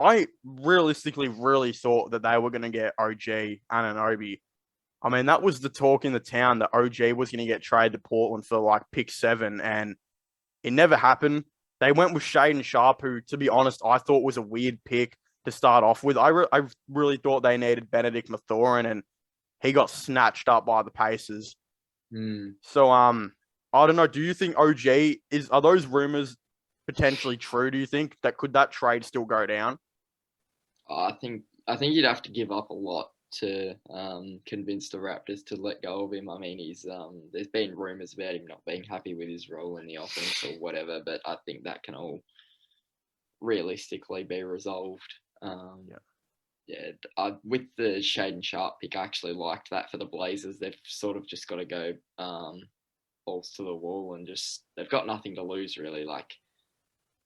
I realistically really thought that they were going to get OG Anunoby. I mean, that was the talk in the town that OG was going to get traded to Portland for like pick 7, and it never happened. They went with Shaden Sharp, who, to be honest, I thought was a weird pick to start off with. I really thought they needed Benedict Mathurin, and he got snatched up by the Pacers. So, I don't know. Do you think are those rumors potentially true? Do you think that trade still go down? I think you'd have to give up a lot to convince the Raptors to let go of him. I mean, he's there's been rumors about him not being happy with his role in the offense or whatever, but I think that can all realistically be resolved. With the Shaden Sharp pick, I actually liked that for the Blazers. They've sort of just got to go balls to the wall and just they've got nothing to lose really. Like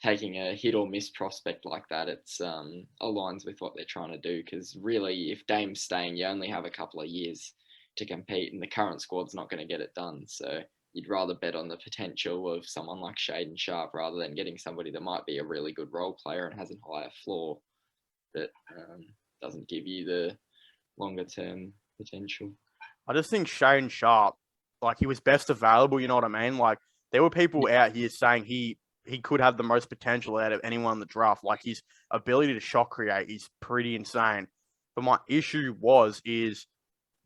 taking a hit or miss prospect like that, it's aligns with what they're trying to do. Because really, if Dame's staying, you only have a couple of years to compete, and the current squad's not going to get it done. So you'd rather bet on the potential of someone like Shaden Sharp rather than getting somebody that might be a really good role player and has a higher floor that doesn't give you the longer term potential. I just think Shaden Sharp, like he was best available. You know what I mean? Like there were people out here saying he could have the most potential out of anyone in the draft. Like his ability to shot create is pretty insane. But my issue is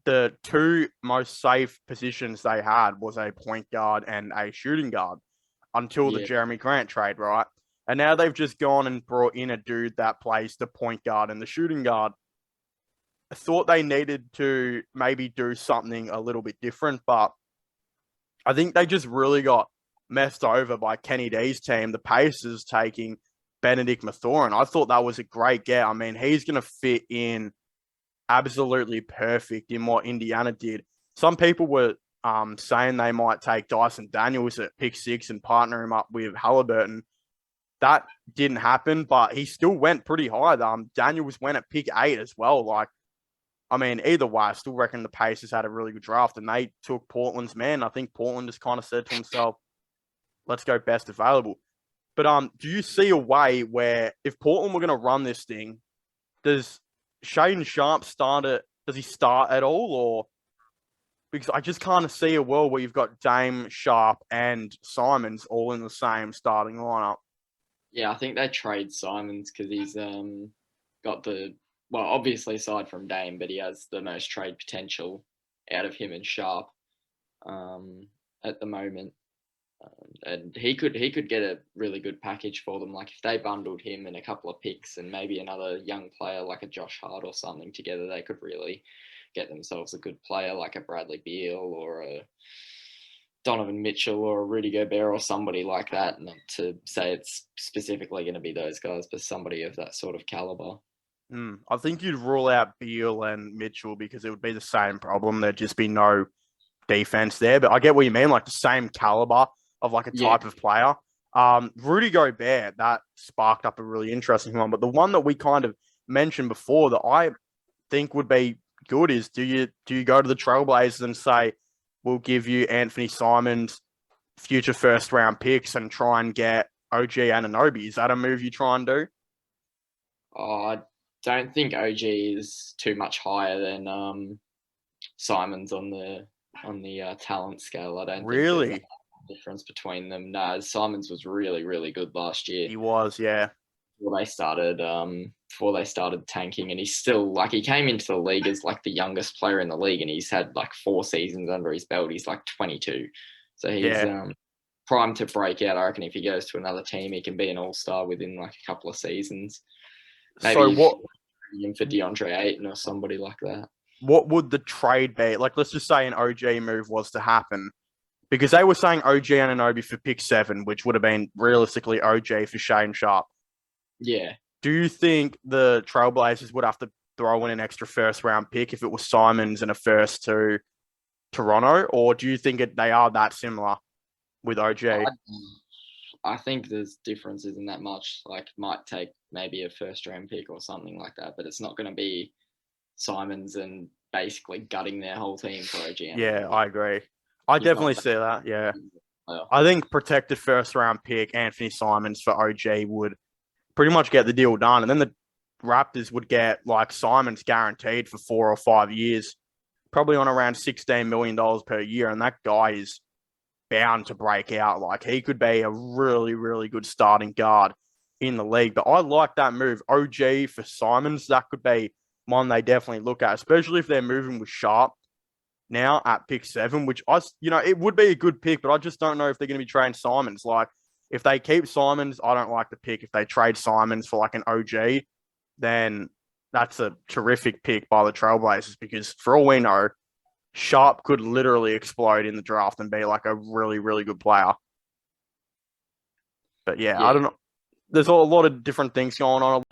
the two most safe positions they had was a point guard and a shooting guard until the Jeremy Grant trade, right? And now they've just gone and brought in a dude that plays the point guard and the shooting guard. I thought they needed to maybe do something a little bit different, but I think they just really got messed over by Kenny D's team, the Pacers taking Benedict Mathurin. I thought that was a great get. I mean, he's going to fit in absolutely perfect in what Indiana did. Some people were saying they might take Dyson Daniels at pick 6 and partner him up with Halliburton. That didn't happen, but he still went pretty high. Daniels went at pick 8 as well. Like, I mean, either way, I still reckon the Pacers had a really good draft, and they took Portland's man. I think Portland just kind of said to himself, let's go best available. But do you see a way where if Portland were going to run this thing, does Shaden Sharp does he start at all? Or because I just kind of see a world where you've got Dame, Sharp, and Simons all in the same starting lineup. Yeah, I think they trade Simons because he's got obviously aside from Dame, but he has the most trade potential out of him and Sharp at the moment. And he could get a really good package for them. Like if they bundled him and a couple of picks and maybe another young player like a Josh Hart or something together, they could really get themselves a good player like a Bradley Beal or a Donovan Mitchell or a Rudy Gobert or somebody like that. Not to say it's specifically going to be those guys, but somebody of that sort of caliber. I think you'd rule out Beal and Mitchell because it would be the same problem. There'd just be no defense there. But I get what you mean, like the same caliber of like a type of player. Rudy Gobert, that sparked up a really interesting one. But the one that we kind of mentioned before that I think would be good is do you go to the Trailblazers and say, we'll give you Anthony Simons future first round picks and try and get OG Anunoby? Is that a move you try and do? I don't think OG is too much higher than Simons on the talent scale. I don't really think there's a difference between them. No, Simons was really, really good last year. He was, yeah. Before they started tanking, and he's still like he came into the league as like the youngest player in the league, and he's had like 4 seasons under his belt. He's like 22, so he's primed to break out. I reckon if he goes to another team, he can be an all-star within like a couple of seasons. Maybe so what him for DeAndre Ayton or somebody like that. What would the trade be? Like, let's just say an OG move was to happen, because they were saying OG Anunoby for pick 7, which would have been realistically OG for Shaden Sharp. Yeah. Do you think the Trailblazers would have to throw in an extra first round pick if it was Simons and a first to Toronto, or do you think they are that similar with OG? I think there's differences in that much. Like, might take maybe a first round pick or something like that, but it's not going to be Simons and basically gutting their whole team for OG. Yeah, I agree. I definitely see that. Yeah. I think protected first round pick Anthony Simons for OG would pretty much get the deal done. And then Raptors would get like Simons guaranteed for 4 or 5 years, probably on around $16 million per year. And that guy is bound to break out. Like he could be a really, really good starting guard in the league. But I like that move. OG for Simons, that could be one they definitely look at, especially if they're moving with Sharp now at pick 7, which it would be a good pick, but I just don't know if they're going to be trading Simons. Like if they keep Simons, I don't like the pick. If they trade Simons for like an OG, then that's a terrific pick by the Trailblazers because for all we know, Sharp could literally explode in the draft and be like a really, really good player. But yeah, I don't know. There's a lot of different things going on.